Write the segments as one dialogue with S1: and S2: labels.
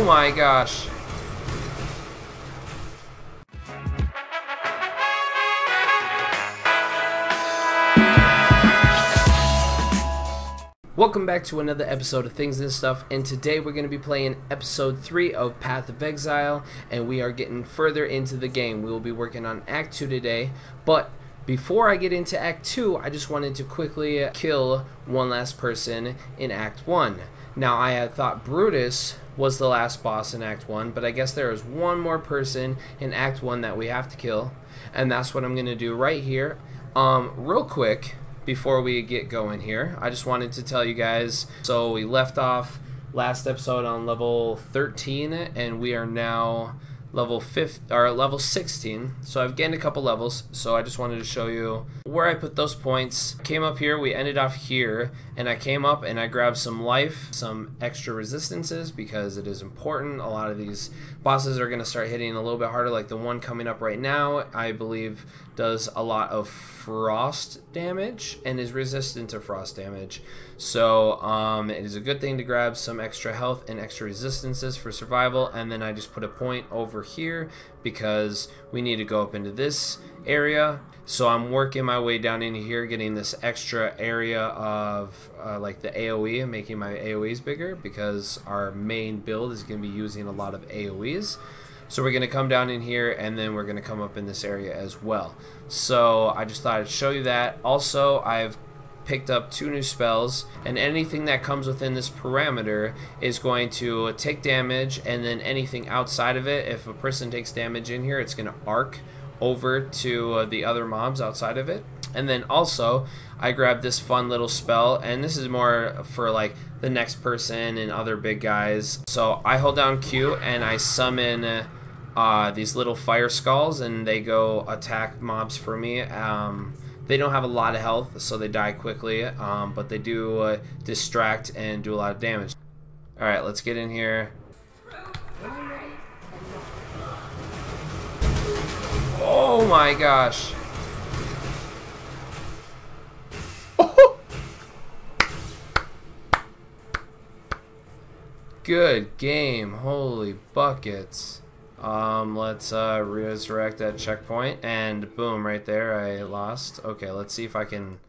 S1: my gosh. Welcome back to another episode of Things and Stuff, and today we're going to be playing episode 3 of Path of Exile, and we are getting further into the game. We will be working on Act 2 today, but before I get into Act 2, I just wanted to quickly kill one last person in Act 1. Now, I had thought Brutus was the last boss in Act 1, but I guess there is one more person in Act 1 that we have to kill, and that's what I'm going to do right here. Real quick, before we get going here, I just wanted to tell you guys, so we left off last episode on level 13 and we are now level 16, so I've gained a couple levels. So I just wanted to show you where I put those points. Came up here, we ended off here, and I came up and I grabbed some life, some extra resistances, because it is important. A lot of these bosses are going to start hitting a little bit harder, like the one coming up right now, I believe does a lot of frost damage and is resistant to frost damage. So it is a good thing to grab some extra health and extra resistances for survival. And then I just put a point over here because we need to go up into this area. So I'm working my way down into here, getting this extra area of like the AoE, making my AoEs bigger, because our main build is going to be using a lot of AoEs. So we're going to come down in here, and then we're going to come up in this area as well. So I just thought I'd show you that. Also, I've picked up 2 new spells, and anything that comes within this parameter is going to take damage, and then anything outside of it, if a person takes damage in here, it's going to arc over to the other mobs outside of it. And then also I grabbed this fun little spell, and this is more for like the next person and other big guys. So I hold down Q and I summon these little fire skulls, and they go attack mobs for me. They don't have a lot of health, so they die quickly, but they do distract and do a lot of damage. Alright, let's get in here. Oh my gosh. Good game. Holy buckets. Let's resurrect that checkpoint, and boom, right there I lost. Okay, let's see if I can.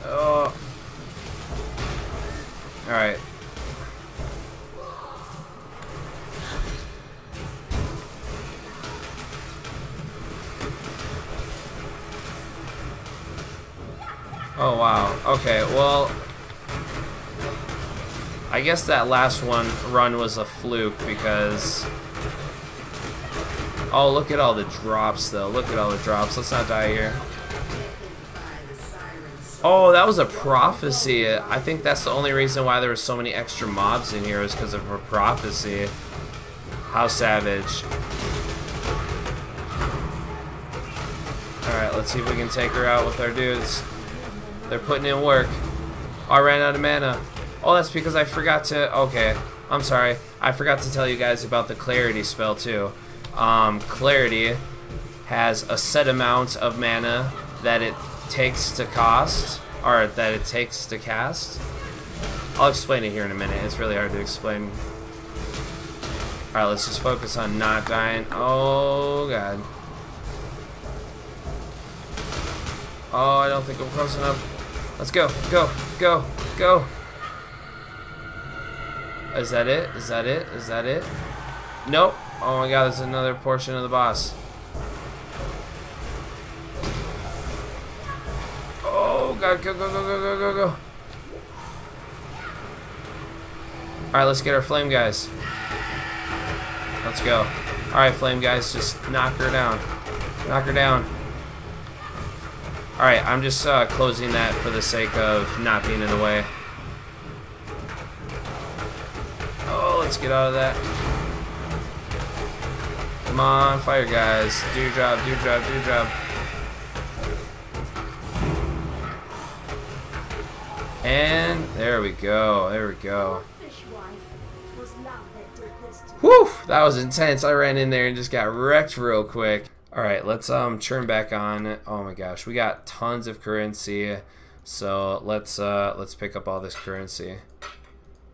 S1: Oh. Alright. Oh wow. Okay, well, I guess that last run was a fluke, because oh, look at all the drops though. Look at all the drops. Let's not die here. Oh, that was a prophecy. I think that's the only reason why there were so many extra mobs in here, is because of a prophecy. How savage. Alright, let's see if we can take her out with our dudes. They're putting in work. Oh, I ran out of mana. Oh, that's because I forgot to. Okay, I'm sorry. I forgot to tell you guys about the Clarity spell too. Clarity has a set amount of mana that it takes to cost, or that it takes to cast. I'll explain it here in a minute. It's really hard to explain. Alright, let's just focus on not dying. Oh god. Oh, I don't think I'm close enough. Let's go, go, go, go. Is that it? Is that it? Is that it? Nope. Oh my god, there's another portion of the boss. Oh god, go, go, go, go, go, go, go. Alright, let's get our flame guys. Let's go. Alright, flame guys, just knock her down. Knock her down. Alright, I'm just closing that for the sake of not being in the way. Oh, let's get out of that. Come on, fire guys. Do your job, do your job, do your job. And there we go, there we go. Whew, that was intense. I ran in there and just got wrecked real quick. Alright, let's turn back on. Oh my gosh, we got tons of currency. So let's pick up all this currency.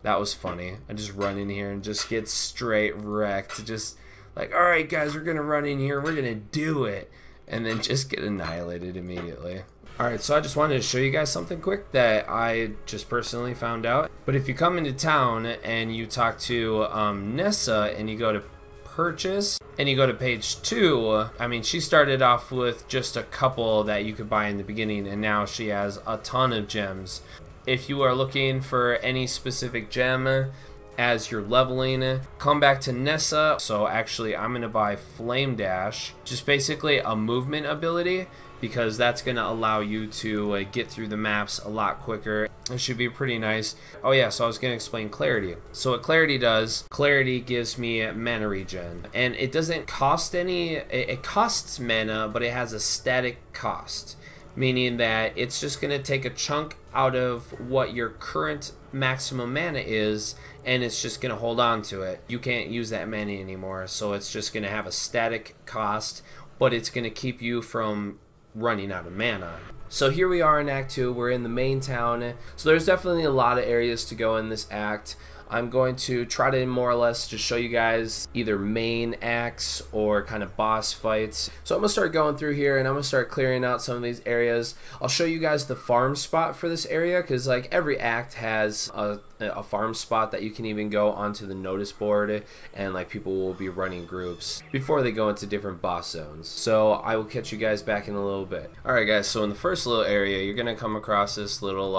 S1: That was funny. I just run in here and just get straight wrecked. Just like, alright guys, we're gonna run in here, we're gonna do it. And then just get annihilated immediately. Alright, so I just wanted to show you guys something quick that I just personally found out. But if you come into town and you talk to Nessa and you go to purchase and you go to page 2, I mean, she started off with just a couple that you could buy in the beginning, and now she has a ton of gems. If you are looking for any specific gem as you're leveling, come back to Nessa. So actually I'm gonna buy Flame Dash, just basically a movement ability, because that's gonna allow you to get through the maps a lot quicker. It should be pretty nice. Oh yeah, so I was gonna explain Clarity. So what Clarity does, Clarity gives me mana regen, and it doesn't cost any, it costs mana, but it has a static cost, meaning that it's just gonna take a chunk out of what your current maximum mana is, and it's just gonna hold on to it. You can't use that mana anymore, so it's just gonna have a static cost, but it's gonna keep you from running out of mana. So here we are in Act 2, we're in the main town, so there's definitely a lot of areas to go in this act. I'm going to try to more or less just show you guys either main acts or kind of boss fights. So I'm going to start going through here and I'm going to start clearing out some of these areas. I'll show you guys the farm spot for this area, because like every act has a farm spot that you can even go onto the notice board, and like people will be running groups before they go into different boss zones. So I will catch you guys back in a little bit. Alright guys, so in the first little area you're going to come across this little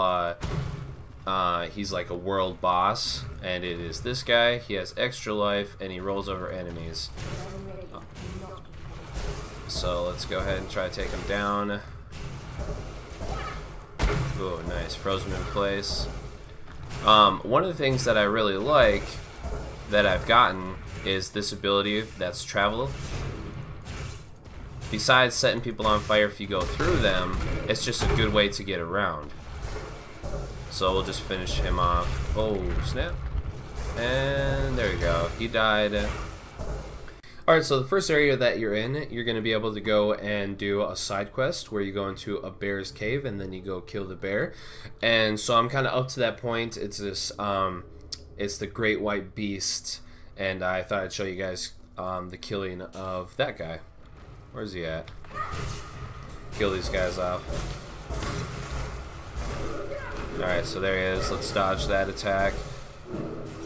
S1: he's like a world boss, and it is this guy. He has extra life and he rolls over enemies. So let's go ahead and try to take him down. Oh, nice. Froze him in place. One of the things that I really like that I've gotten is this ability that's travel. Besides setting people on fire if you go through them, it's just a good way to get around. So we'll just finish him off. Oh, snap. And there we go. He died. Alright, so the first area that you're in, you're going to be able to go and do a side quest where you go into a bear's cave and then you go kill the bear. And so I'm kind of up to that point. It's this, it's the Great White Beast, and I thought I'd show you guys the killing of that guy. Where's he at? Kill these guys off. Alright, so there he is. Let's dodge that attack.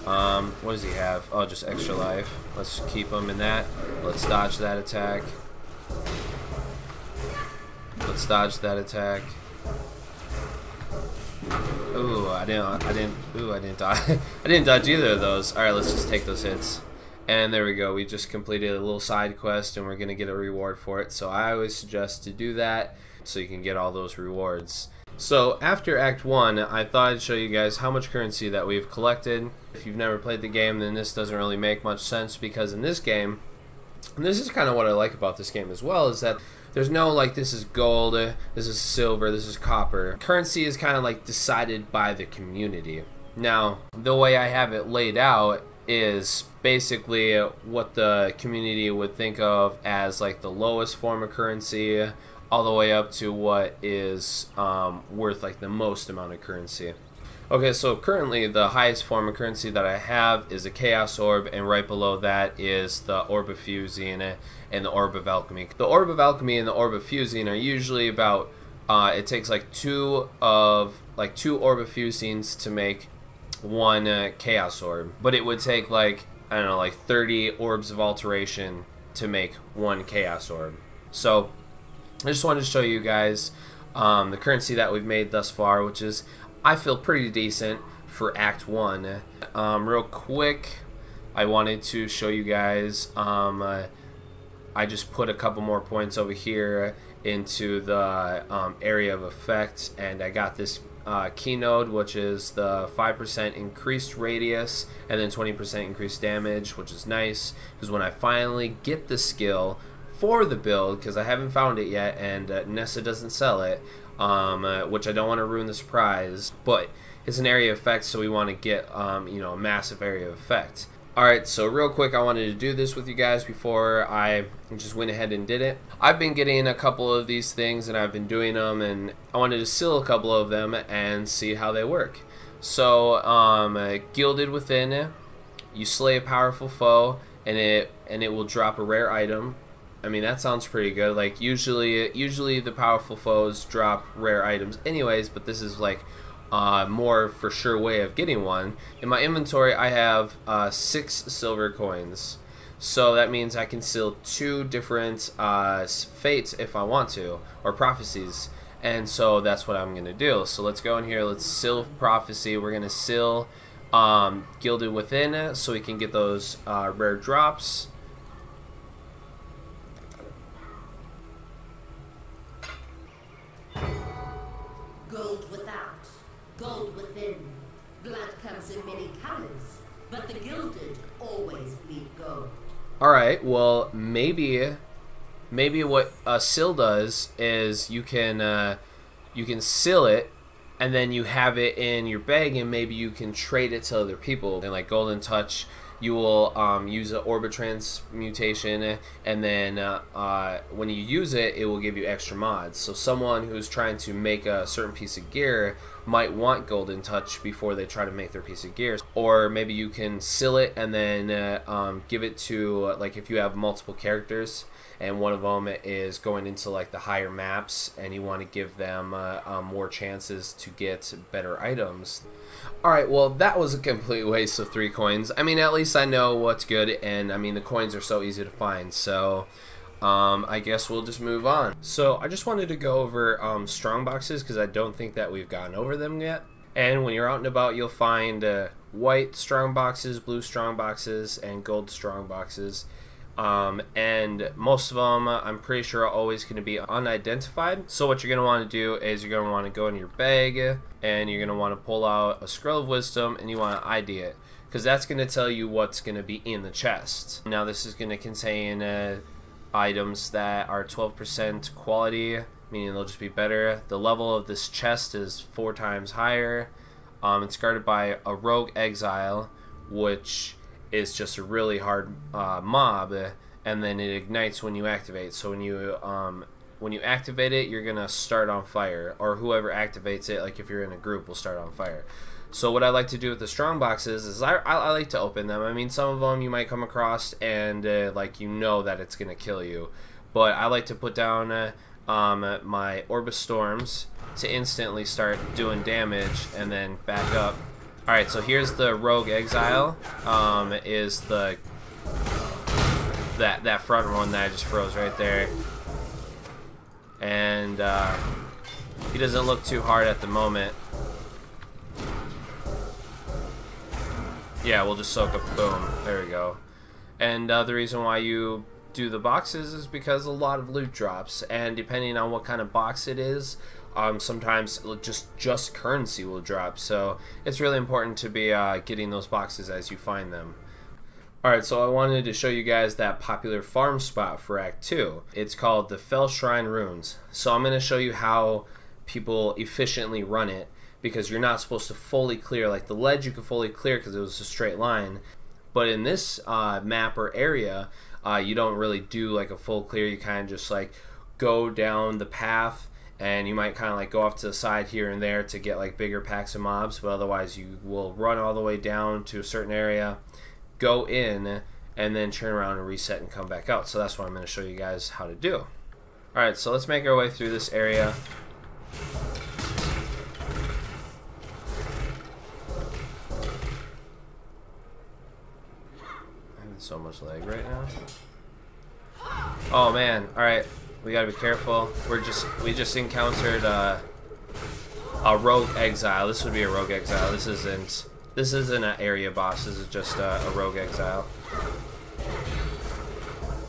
S1: What does he have? Oh, just extra life. Let's keep him in that. Let's dodge that attack. Let's dodge that attack. Ooh, I didn't dodge. I didn't dodge either of those. Alright, let's just take those hits. And there we go. We just completed a little side quest and we're gonna get a reward for it. So I always suggest to do that so you can get all those rewards. So after Act 1, I thought I'd show you guys how much currency that we've collected. If you've never played the game, then this doesn't really make much sense, because in this game, and this is kind of what I like about this game as well, is that there's no like this is gold, this is silver, this is copper. Currency is kind of like decided by the community. Now, the way I have it laid out is basically what the community would think of as like the lowest form of currency, all the way up to what is worth like the most amount of currency. Okay, so currently the highest form of currency that I have is a Chaos Orb, and right below that is the Orb of Fusing and the Orb of Alchemy. The Orb of Alchemy and the Orb of Fusing are usually about, it takes like two Orb of Fusings to make one Chaos Orb, but it would take like, I don't know, like 30 Orbs of Alteration to make one Chaos Orb. So I just wanted to show you guys the currency that we've made thus far, which is, I feel, pretty decent for Act 1. Real quick, I wanted to show you guys, I just put a couple more points over here into the area of effect, and I got this key node, which is the 5% increased radius and then 20% increased damage, which is nice, because when I finally get the skill for the build, because I haven't found it yet and Nessa doesn't sell it, which I don't want to ruin the surprise, but it's an area of effect, so we want to get you know, a massive area of effect. Alright, so real quick, I wanted to do this with you guys before I just went ahead and did it. I've been getting a couple of these things and I've been doing them, and I wanted to seal a couple of them and see how they work. So gilded within, you slay a powerful foe, and it will drop a rare item. I mean, that sounds pretty good. Like usually the powerful foes drop rare items anyways, but this is like more for sure way of getting one. In my inventory I have 6 silver coins, so that means I can seal 2 different fates if I want to, or prophecies, and so that's what I'm gonna do. So let's go in here, let's seal prophecy. We're gonna seal gilded within so we can get those rare drops.
S2: Gold without, gold within. Blood comes in many colors, but the gilded always bleed gold.
S1: Alright, well, maybe what a seal does is you can seal it, and then you have it in your bag, and maybe you can trade it to other people. And like Golden Touch, you will use an orbit transmutation, and then when you use it, it will give you extra mods. So someone who's trying to make a certain piece of gear might want Golden Touch before they try to make their piece of gear. Or maybe you can seal it and then give it to, like if you have multiple characters and one of them is going into like the higher maps and you want to give them more chances to get better items. Alright, well that was a complete waste of 3 coins. I mean, at least I know what's good, and I mean the coins are so easy to find, so I guess we'll just move on. So I just wanted to go over strong boxes because I don't think that we've gone over them yet. And when you're out and about, you'll find white strong boxes, blue strong boxes, and gold strong boxes. And most of them I'm pretty sure are always going to be unidentified. So what you're going to want to do is you're going to want to go in your bag and you're going to want to pull out a scroll of wisdom and you want to ID it, because that's going to tell you what's going to be in the chest. Now this is going to contain items that are 12% quality, meaning they'll just be better. The level of this chest is 4 times higher. It's guarded by a rogue exile, which is just a really hard mob, and then it ignites when you activate. So when you activate it, you're gonna start on fire, or whoever activates it, like if you're in a group, will start on fire. So what I like to do with the strong boxes is I like to open them. I mean, some of them you might come across and like you know that it's gonna kill you, but I like to put down my Orb of Storms to instantly start doing damage and then back up. Alright, so here's the Rogue Exile, is the that front one that I just froze right there. And he doesn't look too hard at the moment. Yeah, we'll just soak up, boom, there we go. And the reason why you do the boxes is because a lot of loot drops, and depending on what kind of box it is, sometimes just currency will drop, so it's really important to be getting those boxes as you find them. Alright, so I wanted to show you guys that popular farm spot for Act 2. It's called the Fell Shrine Ruins. So I'm going to show you how people efficiently run it, because you're not supposed to fully clear. Like the ledge you can fully clear because it was a straight line, but in this map or area, you don't really do like a full clear. You kind of just like go down the path, and you might kind of like go off to the side here and there to get like bigger packs of mobs, but otherwise you will run all the way down to a certain area, go in, and then turn around and reset and come back out. So that's what I'm going to show you guys how to do. Alright, so let's make our way through this area. So much lag right now. Oh man, alright, we gotta be careful. We just encountered a rogue exile. This would be a rogue exile. This isn't an area boss, this is just a rogue exile.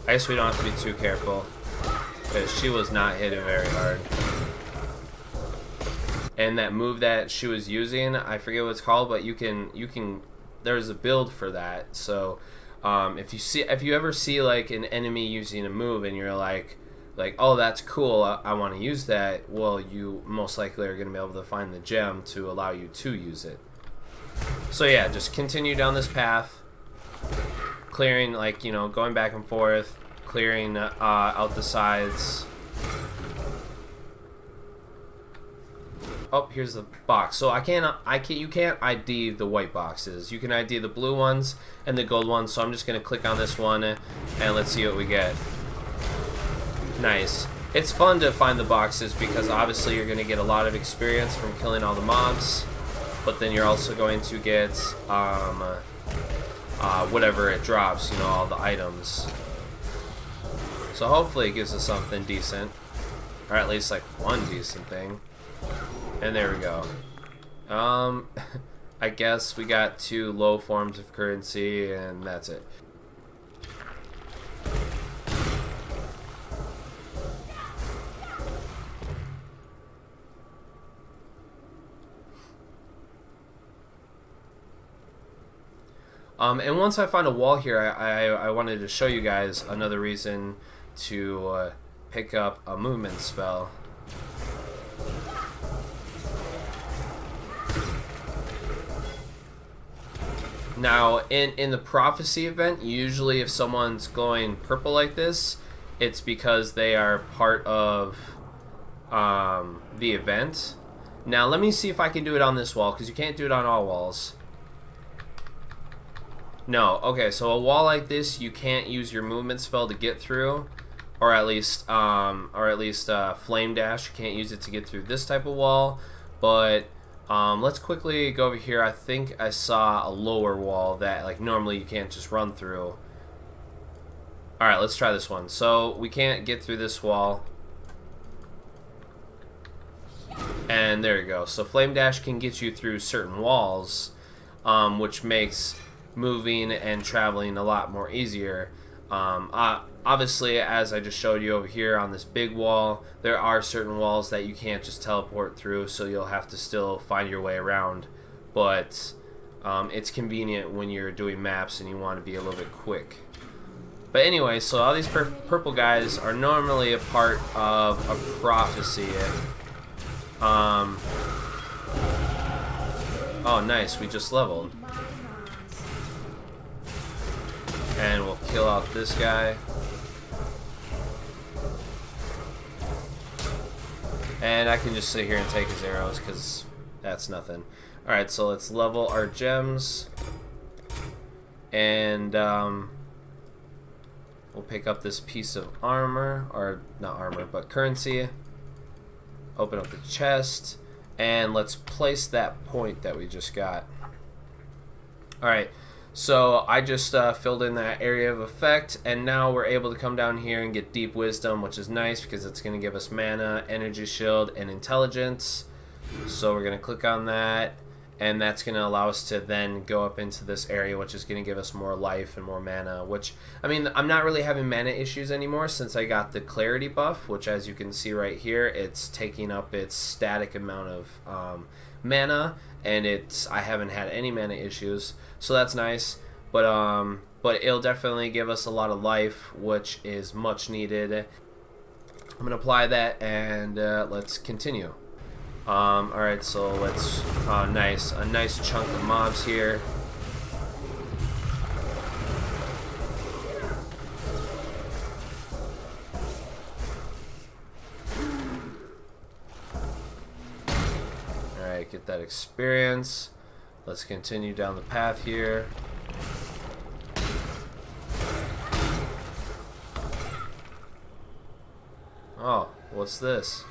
S1: I guess we don't have to be too careful, because she was not hitting very hard. And that move that she was using, I forget what it's called, but you can there's a build for that. So if you ever see like an enemy using a move and you're like, oh, that's cool, I want to use that, well, you most likely are going to be able to find the gem to allow you to use it. So yeah, just continue down this path, clearing, like, you know, going back and forth, clearing out the sides. Oh, here's the box. So you can't ID the white boxes. You can ID the blue ones and the gold ones. So I'm just gonna click on this one and let's see what we get. Nice. It's fun to find the boxes because obviously you're gonna get a lot of experience from killing all the mobs, but then you're also going to get whatever it drops, you know, all the items. So hopefully it gives us something decent, or at least like one decent thing. And there we go. I guess we got 2 low forms of currency, and that's it. And once I find a wall here, I wanted to show you guys another reason to pick up a movement spell. Now, in the prophecy event, usually if someone's going purple like this, it's because they are part of the event. Now, let me see if I can do it on this wall, because you can't do it on all walls. No, okay, so a wall like this, you can't use your movement spell to get through, or at least flame dash. You can't use it to get through this type of wall, but let's quickly go over here. I think I saw a lower wall that like normally you can't just run through. Alright, let's try this one. So we can't get through this wall. And there you go. So Flame Dash can get you through certain walls, which makes moving and traveling a lot more easier. Obviously, as I just showed you over here on this big wall, there are certain walls that you can't just teleport through, so you'll have to still find your way around. But it's convenient when you're doing maps and you want to be a little bit quick. But anyway, so all these purple guys are normally a part of a prophecy. Oh, nice, we just leveled. And we'll kill out this guy. And I can just sit here and take his arrows because that's nothing. Alright, so let's level our gems. And we'll pick up this piece of armor, or not armor, but currency. Open up the chest. And let's place that point that we just got. Alright. So I just filled in that area of effect, and now we're able to come down here and get Deep Wisdom, which is nice because it's going to give us mana, energy shield, and intelligence. So we're going to click on that, and that's going to allow us to then go up into this area, which is going to give us more life and more mana, which, I mean, I'm not really having mana issues anymore since I got the clarity buff, which as you can see right here, it's taking up its static amount of mana, and I haven't had any mana issues, so that's nice. But it'll definitely give us a lot of life, which is much needed. I'm gonna apply that, and let's continue. Alright, so let's a nice chunk of mobs here. Alright, get that experience. Let's continue down the path here. Oh, what's this?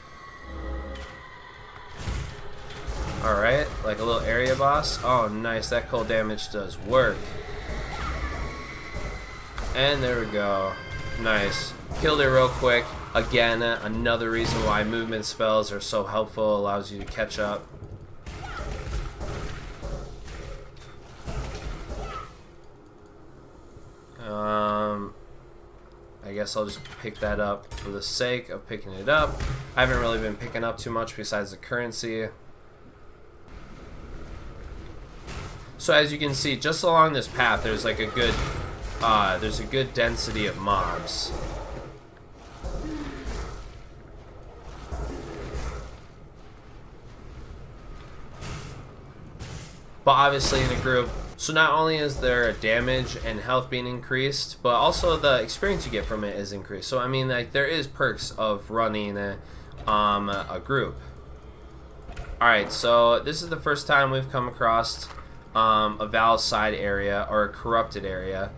S1: Alright, like a little area boss. Oh, nice. That cold damage does work. And there we go. Nice. Killed it real quick. Again, another reason why movement spells are so helpful. Allows you to catch up. I guess I'll just pick that up for the sake of picking it up. I haven't really been picking up too much besides the currency. So as you can see, just along this path, there's like a good density of mobs. But obviously in a group, so not only is there damage and health being increased, but also the experience you get from it is increased. So I mean, like, there is perks of running a group. Alright, so this is the first time we've come across a Val side area or a corrupted area.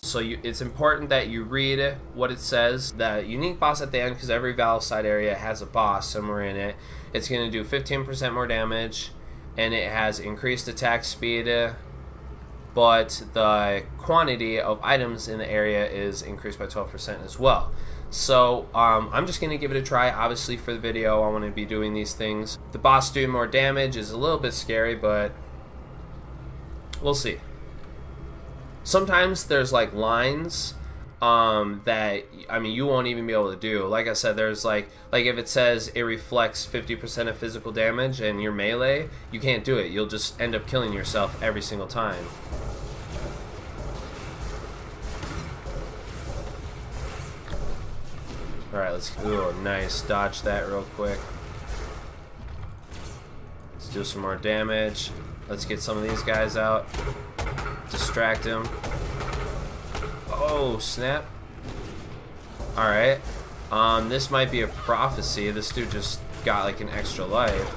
S1: So it's important that you read what it says. The unique boss at the end, because every Val side area has a boss somewhere in it. It's going to do 15% more damage, and it has increased attack speed, but the quantity of items in the area is increased by 12% as well. So I'm just going to give it a try. Obviously for the video I want to be doing these things. The boss doing more damage is a little bit scary, but we'll see. Sometimes there's like lines that, I mean, you won't even be able to do. Like I said, there's like if it says it reflects 50% of physical damage and you're melee, you can't do it. You'll just end up killing yourself every single time. Alright, let's go. Nice. Dodge that real quick. Let's do some more damage. Let's get some of these guys out. Distract him. Oh, snap. Alright. This might be a prophecy. This dude just got like an extra life.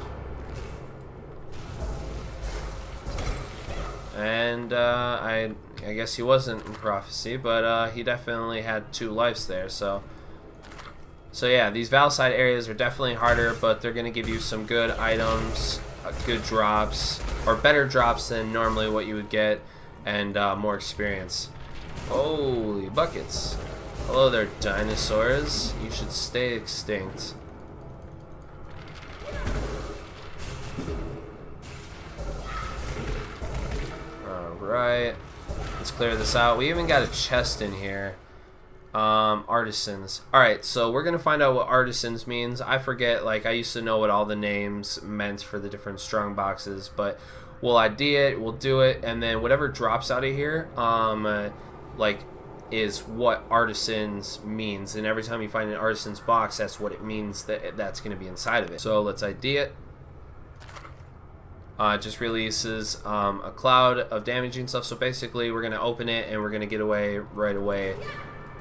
S1: And I guess he wasn't in prophecy, but he definitely had 2 lives there, so yeah, these Val side areas are definitely harder, but they're going to give you some good items, good drops, or better drops than normally what you would get, and more experience. Holy buckets. Hello there, dinosaurs. You should stay extinct. Alright. Let's clear this out. We even got a chest in here. Artisans. Alright, so we're gonna find out what artisans means. I forget, like, I used to know what all the names meant for the different strong boxes, but we'll ID it, we'll do it, and then whatever drops out of here, like, is what artisans means, and every time you find an artisan's box, that's what it means that's gonna be inside of it. So let's ID it. It just releases a cloud of damaging stuff, so basically we're gonna open it and we're gonna get away right away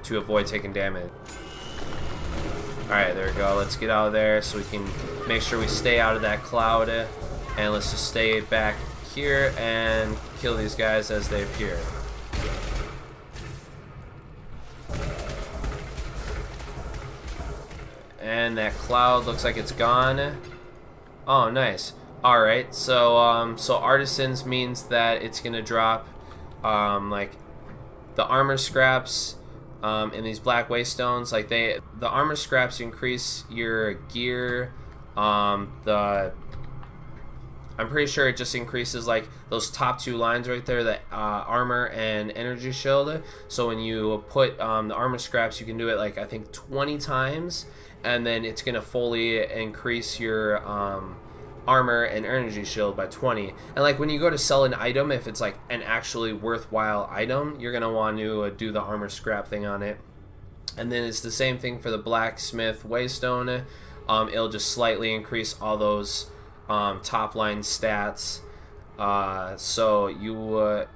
S1: to avoid taking damage. Alright, there we go. Let's get out of there so we can make sure we stay out of that cloud, and let's just stay back here and kill these guys as they appear. And that cloud looks like it's gone. Oh, nice. Alright, so so artisans means that it's gonna drop like the armor scraps in these black waystones. Like the armor scraps increase your gear. I'm pretty sure it just increases like those top 2 lines right there, the armor and energy shield. So when you put the armor scraps, you can do it like I think 20 times, and then it's gonna fully increase your armor and energy shield by 20. And like when you go to sell an item, if it's like an actually worthwhile item, you're gonna want to do the armor scrap thing on it. And then it's the same thing for the blacksmith waystone. It'll just slightly increase all those top line stats, so you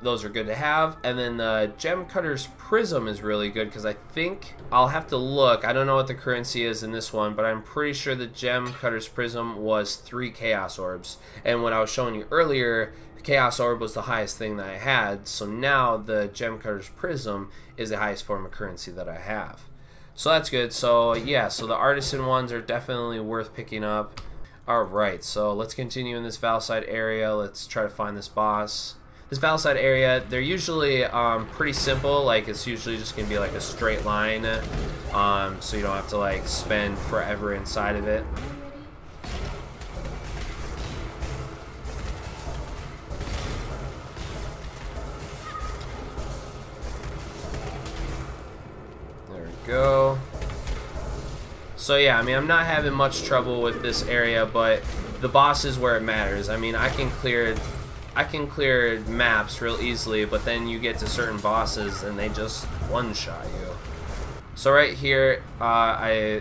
S1: those are good to have. And then the gem cutter's prism is really good, because I think I'll have to look. I don't know what the currency is in this one, but I'm pretty sure the gem cutter's prism was 3 chaos orbs, and what I was showing you earlier, the chaos orb was the highest thing that I had. So now the gem cutter's prism is the highest form of currency that I have, so that's good. So yeah, so the artisan ones are definitely worth picking up. Alright, so let's continue in this Valside area. Let's try to find this boss. This Valside area, they're usually pretty simple. Like, it's usually just going to be like a straight line, so you don't have to like spend forever inside of it. There we go. So yeah, I mean, I'm not having much trouble with this area, but the boss is where it matters. I mean, I can clear maps real easily, but then you get to certain bosses and they just one-shot you. So right here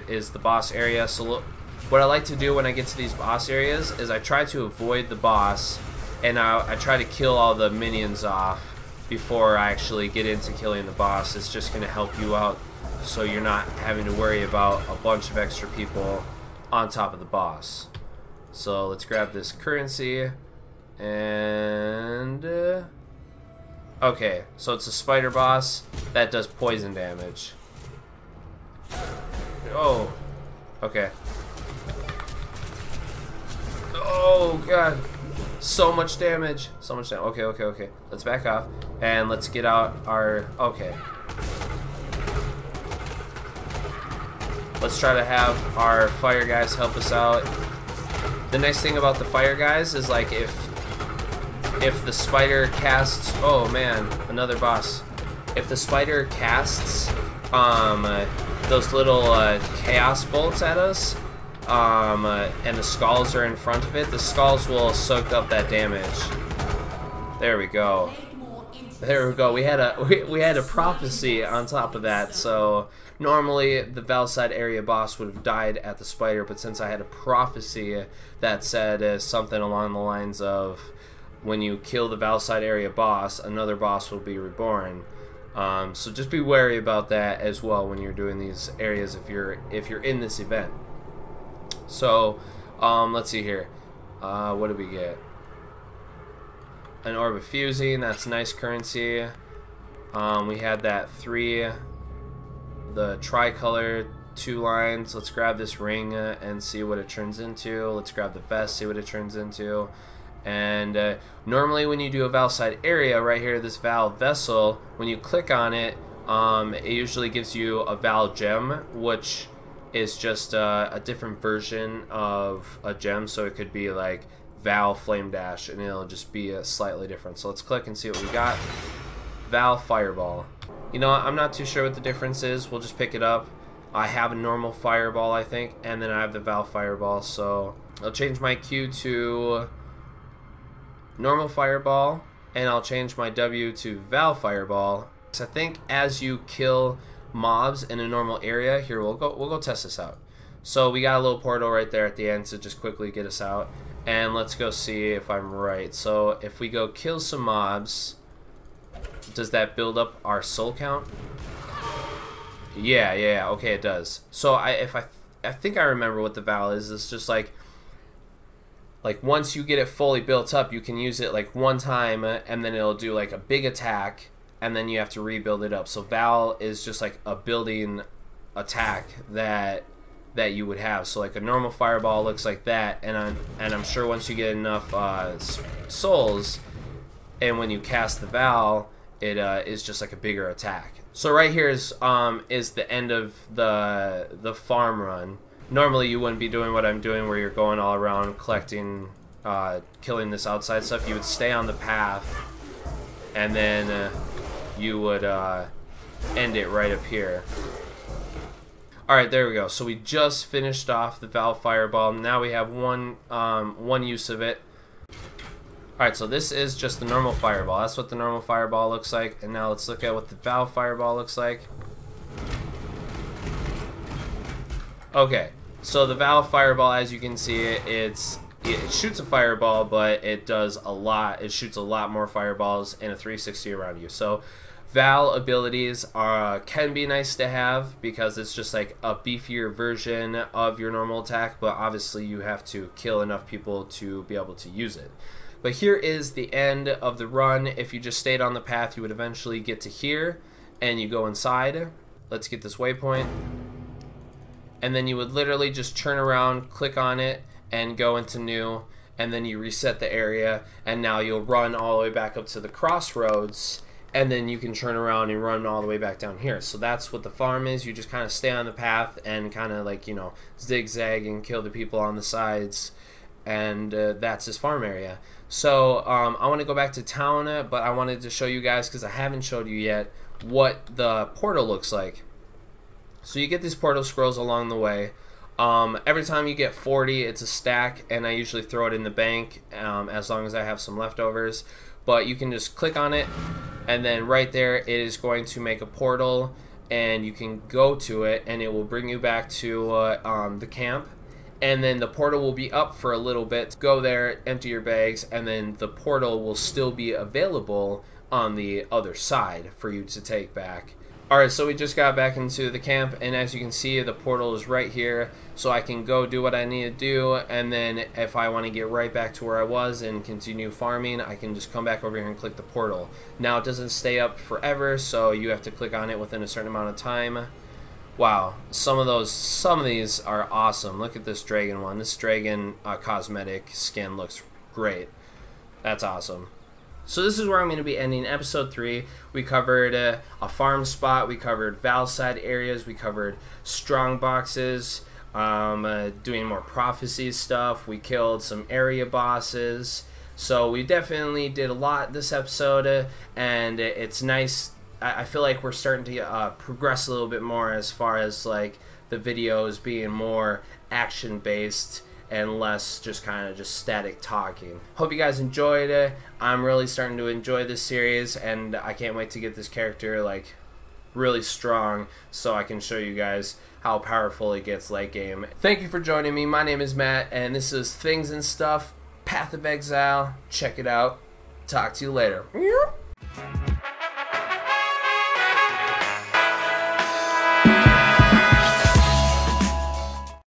S1: is the boss area. So look, what I like to do when I get to these boss areas is I try to avoid the boss, and I try to kill all the minions off before I actually get into killing the boss. It's just going to help you out, so you're not having to worry about a bunch of extra people on top of the boss. So let's grab this currency and okay, so it's a spider boss that does poison damage. Oh, okay. Oh god, so much damage, so much damage. Okay, okay, okay. Let's back off and let's get out our. Okay. Let's try to have our fire guys help us out. The nice thing about the fire guys is like if the spider casts, oh man, another boss. If the spider casts those little chaos bolts at us, and the skulls are in front of it, the skulls will soak up that damage. There we go. There we go. We had a prophecy on top of that. So normally the Valside area boss would have died at the spider, but since I had a prophecy that said something along the lines of when you kill the Valside area boss, another boss will be reborn. So just be wary about that as well when you're doing these areas if you're in this event. So let's see here. What did we get? An orb of fusing. That's nice currency. We had that 3, the tricolor 2 lines. Let's grab this ring and see what it turns into. Let's grab the vest, see what it turns into. And normally when you do a Valside area, right here, this Val vessel, when you click on it, it usually gives you a Val gem, which is just a different version of a gem. So it could be like Val Flame Dash, and it'll just be slightly different. So let's click and see what we got. Val Fireball. You know what? I'm not too sure what the difference is. We'll just pick it up. I have a normal Fireball, I think, and then I have the Val Fireball. So I'll change my Q to normal Fireball, and I'll change my W to Val Fireball. So I think as you kill mobs in a normal area, here we'll go test this out. So we got a little portal right there at the end to just quickly get us out, and let's go see if I'm right. So if we go kill some mobs, does that build up our soul count? Yeah, okay, it does. So I think I remember what the Val is. It's just like once you get it fully built up, you can use it like one time, and then it'll do like a big attack, and then you have to rebuild it up. So Val is just like a building attack that you would have. So like a normal fireball looks like that, and I'm sure once you get enough souls, and when you cast the Val, it is just like a bigger attack. So right here is the end of the farm run. Normally you wouldn't be doing what I'm doing, where you're going all around collecting, killing this outside stuff. You would stay on the path, and then you would end it right up here. Alright, there we go. So we just finished off the Val Fireball. Now we have one use of it. Alright, so this is just the normal Fireball. That's what the normal Fireball looks like. And now let's look at what the Val Fireball looks like. Okay, so the Val Fireball, as you can see, it shoots a fireball, but it does a lot. It shoots a lot more fireballs in a 360 around you. So Val abilities can be nice to have because it's just like a beefier version of your normal attack, but obviously you have to kill enough people to be able to use it. But here is the end of the run. If you just stayed on the path, you would eventually get to here, and you go inside. Let's get this waypoint. And then you would literally just turn around, click on it, and go into new, and then you reset the area, and now you'll run all the way back up to the crossroads, and then you can turn around and run all the way back down here. So that's what the farm is. You just kind of stay on the path and kind of like, you know, zigzag and kill the people on the sides, and that's his farm area. So I want to go back to town, but I wanted to show you guys, because I haven't showed you yet, what the portal looks like. So you get these portal scrolls along the way. Every time you get 40, it's a stack, and I usually throw it in the bank as long as I have some leftovers. But you can just click on it, and then right there it is going to make a portal, and you can go to it, and it will bring you back to the camp. And then the portal will be up for a little bit. Go there, empty your bags, and then the portal will still be available on the other side for you to take back Alright, so we just got back into the camp, and as you can see, the portal is right here, so I can go do what I need to do, and then if I want to get right back to where I was and continue farming, I can just come back over here and click the portal. Now, it doesn't stay up forever, so you have to click on it within a certain amount of time. Wow, some of these are awesome. Look at this dragon one. This dragon cosmetic skin looks great. That's awesome. So this is where I'm going to be ending episode 3. We covered a farm spot, we covered Valside areas, we covered strong boxes, doing more prophecy stuff, we killed some area bosses. So we definitely did a lot this episode, and it's nice. I feel like we're starting to progress a little bit more as far as like the videos being more action based and less just kind of just static talking. Hope you guys enjoyed it. I'm really starting to enjoy this series, and I can't wait to get this character like really strong so I can show you guys how powerful it gets late game. Thank you for joining me. My name is Matt, and this is Things and Stuff, Path of Exile. Check it out. Talk to you later.